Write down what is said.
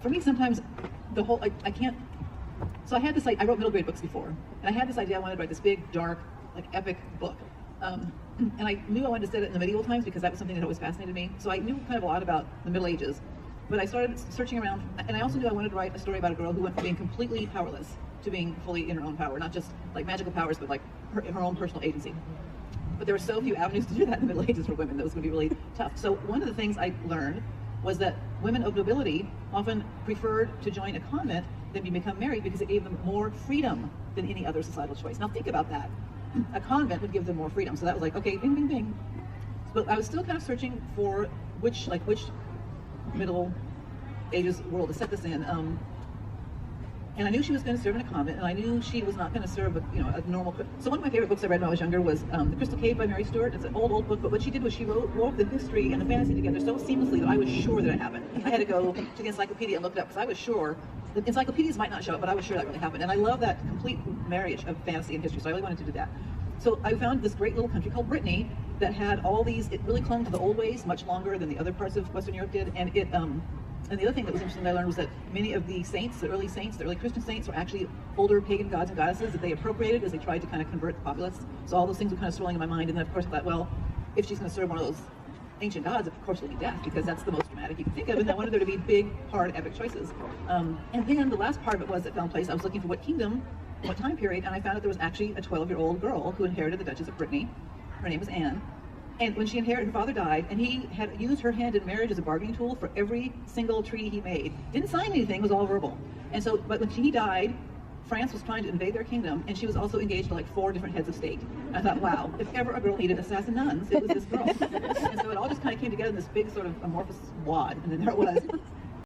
For me, sometimes the whole, I can't, so I had this, I wrote middle grade books before, and I had this idea I wanted to write this big, dark, epic book. And I knew I wanted to set it in the medieval times because that was something that always fascinated me. So I knew kind of a lot about the Middle Ages. But I started searching around, and I also knew I wanted to write a story about a girl who went from being completely powerless to being fully in her own power, not just magical powers, but her own personal agency. But there were so few avenues to do that in the Middle Ages for women that was going to be really tough. So one of the things I learned was that women of nobility often preferred to join a convent than to become married because it gave them more freedom than any other societal choice. Now think about that. A convent would give them more freedom. So that was okay, bing, bing, bing. But I was still kind of searching for which Middle Ages world to set this in. And I knew she was going to serve in a convent, and I knew she was not going to serve a normal. So one of my favorite books I read when I was younger was The Crystal Cave by Mary Stuart. It's an old book, but what she did was she wove the history and the fantasy together so seamlessly that I was sure that it happened. I had to go to the encyclopedia and look it up because I was sure. The encyclopedias might not show it, but I was sure that really happened. And I love that complete marriage of fantasy and history, so I really wanted to do that. So I found this great little country called Brittany that had all these, it really clung to the old ways much longer than the other parts of Western Europe did. And and the other thing that was interesting that I learned was that many of the saints, the early Christian saints, were actually older pagan gods and goddesses that they appropriated as they tried to kind of convert the populace. So all those things were kind of swirling in my mind. And then of course I thought, well, if she's going to serve one of those ancient gods, of course it'll be death, because that's the most dramatic you can think of, and I wanted there to be big, hard, epic choices. And then the last part of it was that found place, I was looking for what kingdom, what time period, and I found out there was actually a 12-year-old girl who inherited the Duchess of Brittany. Her name was Anne. And when she inherited, her father died, and he had used her hand in marriage as a bargaining tool for every single treaty he made. Didn't sign anything, it was all verbal. And so, but when he died, France was trying to invade their kingdom, and she was also engaged to 4 different heads of state. And I thought, wow, if ever a girl needed assassin nuns, it was this girl. And so it all just kind of came together in this big sort of amorphous wad, and then there it was.